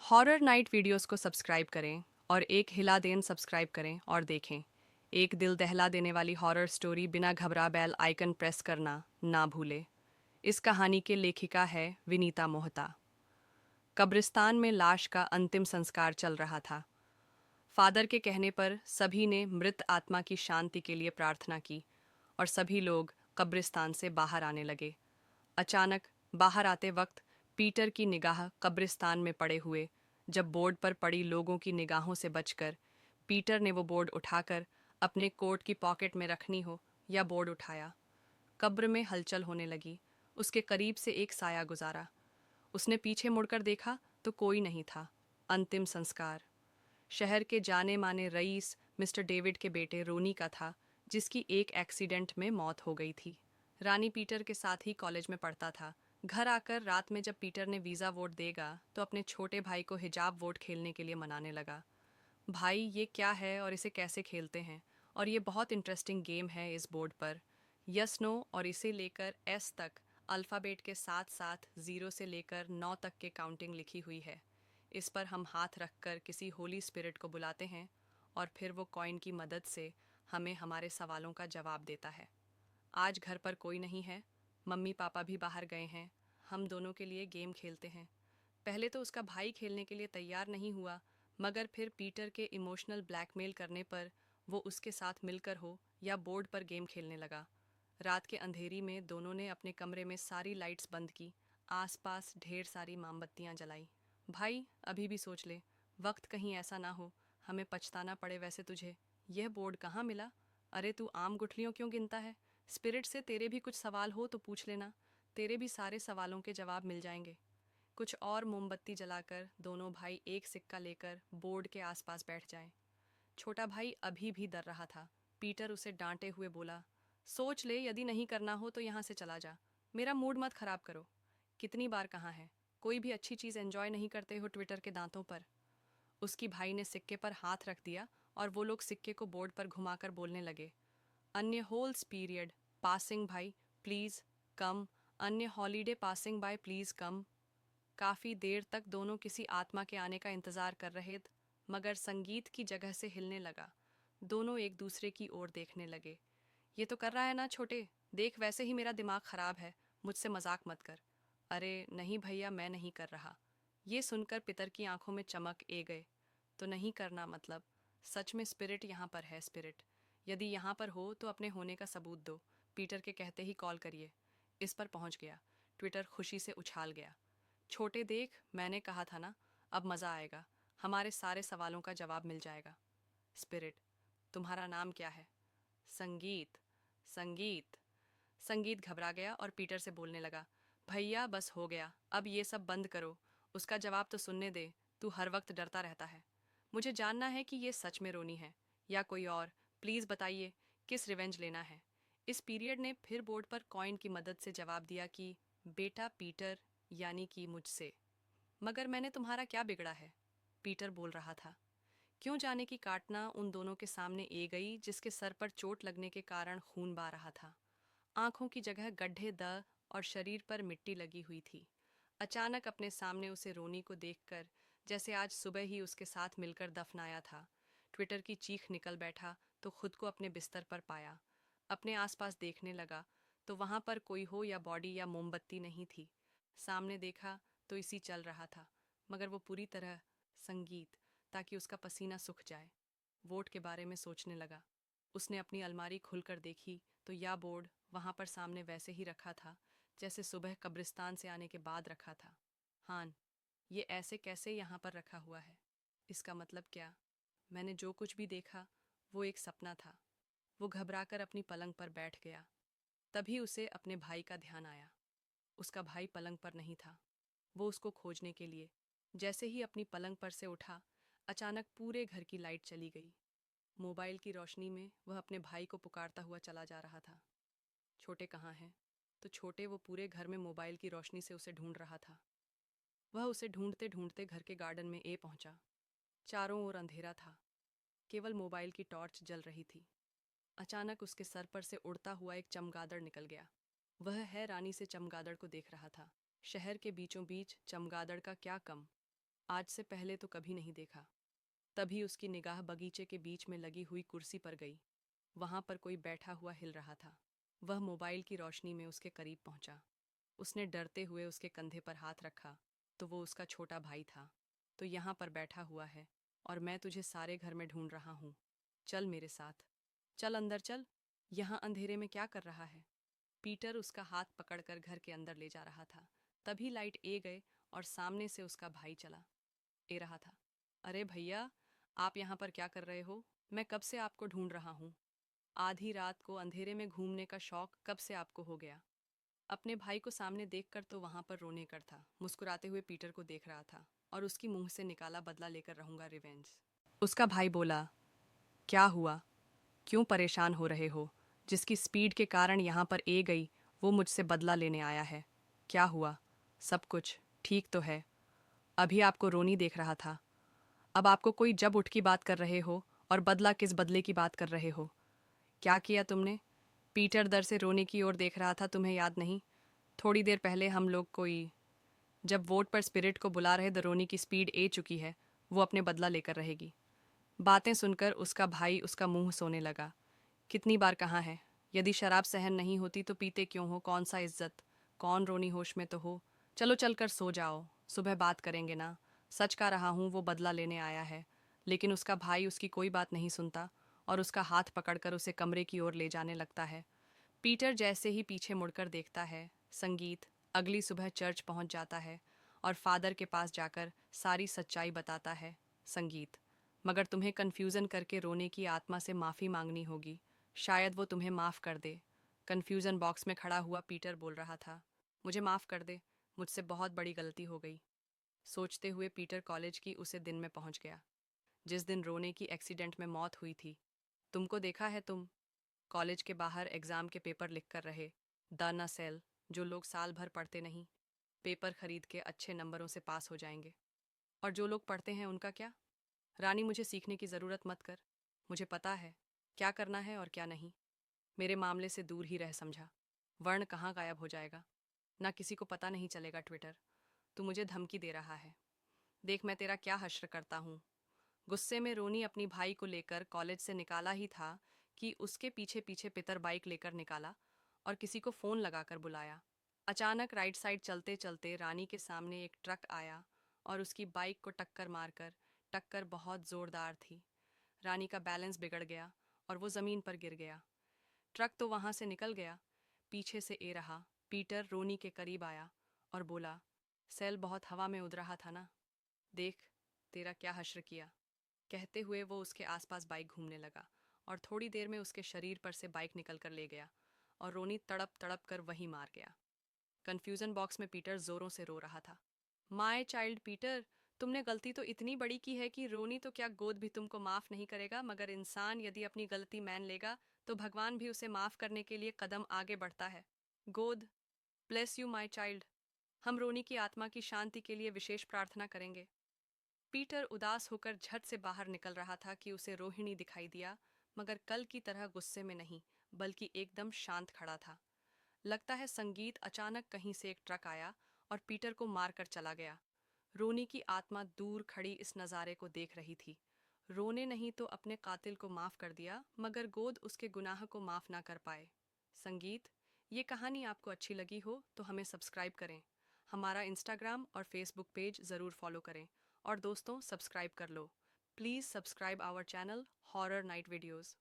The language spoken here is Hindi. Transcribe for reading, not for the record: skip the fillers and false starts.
हॉरर नाइट वीडियोस को सब्सक्राइब करें और एक हिला देन सब्सक्राइब करें और देखें। एक दिल दहला देने वाली हॉरर स्टोरी बिना घबरा बेल आइकन प्रेस करना ना भूले। इस कहानी के लेखिका है विनीता मोहता। कब्रिस्तान में लाश का अंतिम संस्कार चल रहा था। फादर के कहने पर सभी ने मृत आत्मा की शांति के लिए प्रार्थना की और सभी लोग कब्रिस्तान से बाहर आने लगे। अचानक बाहर आते वक्त पीटर की निगाह कब्रिस्तान में पड़े हुए जब बोर्ड पर पड़ी लोगों की निगाहों से बचकर पीटर ने वो बोर्ड उठाकर अपने कोट की पॉकेट में रखनी हो या बोर्ड उठाया। कब्र में हलचल होने लगी। उसके करीब से एक साया गुजारा। उसने पीछे मुड़कर देखा तो कोई नहीं था। अंतिम संस्कार शहर के जाने माने रईस मिस्टर डेविड के बेटे रोनी का था, जिसकी एक एक्सीडेंट में मौत हो गई थी। रानी पीटर के साथ ही कॉलेज में पढ़ता था। घर आकर रात में जब पीटर ने वीज़ा वोट देगा तो अपने छोटे भाई को हिजाब वोट खेलने के लिए मनाने लगा। भाई ये क्या है और इसे कैसे खेलते हैं, और ये बहुत इंटरेस्टिंग गेम है। इस बोर्ड पर यस नो और इसे लेकर एस तक अल्फ़ाबेट के साथ साथ 0 से लेकर 9 तक के काउंटिंग लिखी हुई है। इस पर हम हाथ रखकर किसी होली स्पिरिट को बुलाते हैं और फिर वो कॉइन की मदद से हमें हमारे सवालों का जवाब देता है। आज घर पर कोई नहीं है, मम्मी पापा भी बाहर गए हैं। हम दोनों के लिए गेम खेलते हैं। पहले तो उसका भाई खेलने के लिए तैयार नहीं हुआ, मगर फिर पीटर के इमोशनल ब्लैकमेल करने पर वो उसके साथ मिलकर हो या बोर्ड पर गेम खेलने लगा। रात के अंधेरी में दोनों ने अपने कमरे में सारी लाइट्स बंद की, आसपास ढेर सारी मोमबत्तियां जलाई। भाई अभी भी सोच ले, वक्त कहीं ऐसा ना हो हमें पछताना पड़े। वैसे तुझे यह बोर्ड कहाँ मिला? अरे तू आम गुठलियों क्यों गिनता है? स्पिरिट से तेरे भी कुछ सवाल हो तो पूछ लेना, तेरे भी सारे सवालों के जवाब मिल जाएंगे। कुछ और मोमबत्ती जलाकर दोनों भाई एक सिक्का लेकर बोर्ड के आसपास बैठ जाएं। छोटा भाई अभी भी डर रहा था। पीटर उसे डांटे हुए बोला, सोच ले, यदि नहीं करना हो तो यहाँ से चला जा। मेरा मूड मत खराब करो। कितनी बार कहा है, कोई भी अच्छी चीज़ एंजॉय नहीं करते हो ट्विटर के दांतों पर। उसकी भाई ने सिक्के पर हाथ रख दिया और वो लोग सिक्के को बोर्ड पर घुमाकर बोलने लगे, any holes period passing by please come, any holiday passing by please come. काफ़ी देर तक दोनों किसी आत्मा के आने का इंतज़ार कर रहे थे, मगर संगीत की जगह से हिलने लगा। दोनों एक दूसरे की ओर देखने लगे। ये तो कर रहा है ना छोटे, देख वैसे ही मेरा दिमाग ख़राब है, मुझसे मजाक मत कर। अरे नहीं भैया, मैं नहीं कर रहा। ये सुनकर पितर की आंखों में चमक ए गए। तो नहीं करना मतलब? सच में स्पिरिट यहाँ पर है। स्पिरिट यदि यहाँ पर हो तो अपने होने का सबूत दो। पीटर के कहते ही कॉल करिए। इस पर पहुँच गया। ट्विटर खुशी से उछाल गया। छोटे देख, मैंने कहा था ना, अब मज़ा आएगा। हमारे सारे सवालों का जवाब मिल जाएगा। स्पिरिट, तुम्हारा नाम क्या है? संगीत। संगीत। संगीत घबरा गया और पीटर से बोलने लगा, भैया बस हो गया, अब ये सब बंद करो। उसका जवाब तो सुनने दे। तू हर वक्त डरता रहता है। मुझे जानना है कि ये सच में रोनी है या कोई और। प्लीज़ बताइए, किस रिवेंज लेना है? इस पीरियड ने फिर बोर्ड पर कॉइन की मदद से जवाब दिया कि बेटा पीटर, यानी कि मुझसे। मगर मैंने तुम्हारा क्या बिगड़ा है? पीटर बोल रहा था। क्यों जाने की काटना उन दोनों के सामने ए गई, जिसके सर पर चोट लगने के कारण खून बह रहा था। आंखों की जगह गड्ढे द और शरीर पर मिट्टी लगी हुई थी। अचानक अपने सामने उसे रोनी को देखकर जैसे आज सुबह ही उसके साथ मिलकर दफनाया था। ट्विटर की चीख निकल बैठा तो खुद को अपने बिस्तर पर पाया। अपने आसपास देखने लगा तो वहां पर कोई हो या बॉडी या मोमबत्ती नहीं थी। सामने देखा तो इसी चल रहा था, मगर वो पूरी तरह संगीत, ताकि उसका पसीना सूख जाए। वोट के बारे में सोचने लगा। उसने अपनी अलमारी खुलकर देखी तो यह बोर्ड वहां पर सामने वैसे ही रखा था जैसे सुबह कब्रिस्तान से आने के बाद रखा था। हान, ये ऐसे कैसे यहाँ पर रखा हुआ है? इसका मतलब क्या? मैंने जो कुछ भी देखा वो एक सपना था। वो घबराकर अपनी पलंग पर बैठ गया। तभी उसे अपने भाई का ध्यान आया। उसका भाई पलंग पर नहीं था। वो उसको खोजने के लिए जैसे ही अपनी पलंग पर से उठा, अचानक पूरे घर की लाइट चली गई। मोबाइल की रोशनी में वह अपने भाई को पुकारता हुआ चला जा रहा था। छोटे कहाँ हैं? तो छोटे वो पूरे घर में मोबाइल की रोशनी से उसे ढूंढ रहा था। वह उसे ढूंढते ढूंढते घर के गार्डन में ए पहुंचा। चारों ओर अंधेरा था, केवल मोबाइल की टॉर्च जल रही थी। अचानक उसके सर पर से उड़ता हुआ एक चमगादड़ निकल गया। वह है रानी से चमगादड़ को देख रहा था। शहर के बीचों बीच चमगादड़ का क्या कम। आज से पहले तो कभी नहीं देखा। तभी उसकी निगाह बगीचे के बीच में लगी हुई कुर्सी पर गई। वहां पर कोई बैठा हुआ हिल रहा था। वह मोबाइल की रोशनी में उसके करीब पहुंचा। उसने डरते हुए उसके कंधे पर हाथ रखा तो वो उसका छोटा भाई था। तो यहाँ पर बैठा हुआ है और मैं तुझे सारे घर में ढूंढ रहा हूँ। चल मेरे साथ, चल अंदर चल। यहाँ अंधेरे में क्या कर रहा है? पीटर उसका हाथ पकड़कर घर के अंदर ले जा रहा था। तभी लाइट ए गए और सामने से उसका भाई चला ए रहा था। अरे भैया, आप यहाँ पर क्या कर रहे हो? मैं कब से आपको ढूंढ रहा हूँ। आधी रात को अंधेरे में घूमने का शौक कब से आपको हो गया? अपने भाई को सामने देखकर तो वहां पर रोने कर था। मुस्कुराते हुए पीटर को देख रहा था और उसकी मुंह से निकाला बदला लेकर रहूंगा रिवेंज। उसका भाई बोला, क्या हुआ? क्यों परेशान हो रहे हो? जिसकी स्पीड के कारण यहाँ पर ए गई वो मुझसे बदला लेने आया है। क्या हुआ? सब कुछ ठीक तो है? अभी आपको रोनी देख रहा था। अब आपको कोई जब उठ की बात कर रहे हो और बदला किस बदले की बात कर रहे हो? क्या किया तुमने? पीटर दर से रोने की ओर देख रहा था। तुम्हें याद नहीं? थोड़ी देर पहले हम लोग कोई जब वोट पर स्पिरिट को बुला रहे दरोनी की स्पीड ए चुकी है। वो अपने बदला लेकर रहेगी। बातें सुनकर उसका भाई उसका मुंह सोने लगा। कितनी बार कहा है, यदि शराब सहन नहीं होती तो पीते क्यों हो? कौन सा इज्जत, कौन रोनी होश में तो हो। चलो चलकर सो जाओ, सुबह बात करेंगे ना। सच कह रहा हूँ, वो बदला लेने आया है। लेकिन उसका भाई उसकी कोई बात नहीं सुनता और उसका हाथ पकड़कर उसे कमरे की ओर ले जाने लगता है। पीटर जैसे ही पीछे मुड़कर देखता है, संगीत अगली सुबह चर्च पहुंच जाता है और फादर के पास जाकर सारी सच्चाई बताता है। संगीत, मगर तुम्हें कन्फ्यूज़न करके रोने की आत्मा से माफ़ी मांगनी होगी। शायद वो तुम्हें माफ़ कर दे। कन्फ्यूज़न बॉक्स में खड़ा हुआ पीटर बोल रहा था, मुझे माफ़ कर दे, मुझसे बहुत बड़ी गलती हो गई। सोचते हुए पीटर कॉलेज की उसे दिन में पहुंच गया जिस दिन रोने की एक्सीडेंट में मौत हुई थी। तुमको देखा है तुम? कॉलेज के बाहर एग्ज़ाम के पेपर लिख कर रहे दाना सेल, जो लोग साल भर पढ़ते नहीं, पेपर खरीद के अच्छे नंबरों से पास हो जाएंगे। और जो लोग पढ़ते हैं उनका क्या? रानी, मुझे सीखने की ज़रूरत मत कर। मुझे पता है क्या करना है और क्या नहीं। मेरे मामले से दूर ही रह, समझा? वर्ण कहाँ गायब हो जाएगा, ना किसी को पता नहीं चलेगा। ट्विटर, तू मुझे धमकी दे रहा है? देख मैं तेरा क्या हश्र करता हूँ। गुस्से में रोनी अपनी भाई को लेकर कॉलेज से निकाला ही था कि उसके पीछे पीछे पितर बाइक लेकर निकाला और किसी को फ़ोन लगाकर बुलाया। अचानक राइट साइड चलते चलते रानी के सामने एक ट्रक आया और उसकी बाइक को टक्कर मारकर, टक्कर बहुत ज़ोरदार थी। रानी का बैलेंस बिगड़ गया और वो ज़मीन पर गिर गया। ट्रक तो वहाँ से निकल गया। पीछे से ए रहा पीटर रोनी के करीब आया और बोला, सेल बहुत हवा में उड़ रहा था ना? देख तेरा क्या हश्र किया। कहते हुए वो उसके आसपास बाइक घूमने लगा और थोड़ी देर में उसके शरीर पर से बाइक निकल कर ले गया और रोनी तड़प तड़प कर वहीं मार गया। कन्फ्यूजन बॉक्स में पीटर जोरों से रो रहा था। माय चाइल्ड पीटर, तुमने गलती तो इतनी बड़ी की है कि रोनी तो क्या गोद भी तुमको माफ नहीं करेगा। मगर इंसान यदि अपनी गलती मान लेगा तो भगवान भी उसे माफ करने के लिए कदम आगे बढ़ता है। गोद, ब्लेस यू माय चाइल्ड। हम रोनी की आत्मा की शांति के लिए विशेष प्रार्थना करेंगे। पीटर उदास होकर झट से बाहर निकल रहा था कि उसे रोहिणी दिखाई दिया, मगर कल की तरह गुस्से में नहीं, बल्कि एकदम शांत खड़ा था। लगता है संगीत अचानक कहीं से एक ट्रक आया और पीटर को मारकर चला गया। रोनी की आत्मा दूर खड़ी इस नज़ारे को देख रही थी। रोने नहीं तो अपने कातिल को माफ कर दिया, मगर गोद उसके गुनाह को माफ ना कर पाए। संगीत, ये कहानी आपको अच्छी लगी हो तो हमें सब्सक्राइब करें। हमारा इंस्टाग्राम और फेसबुक पेज ज़रूर फॉलो करें। और दोस्तों, सब्सक्राइब कर लो। Please subscribe our channel horror night videos.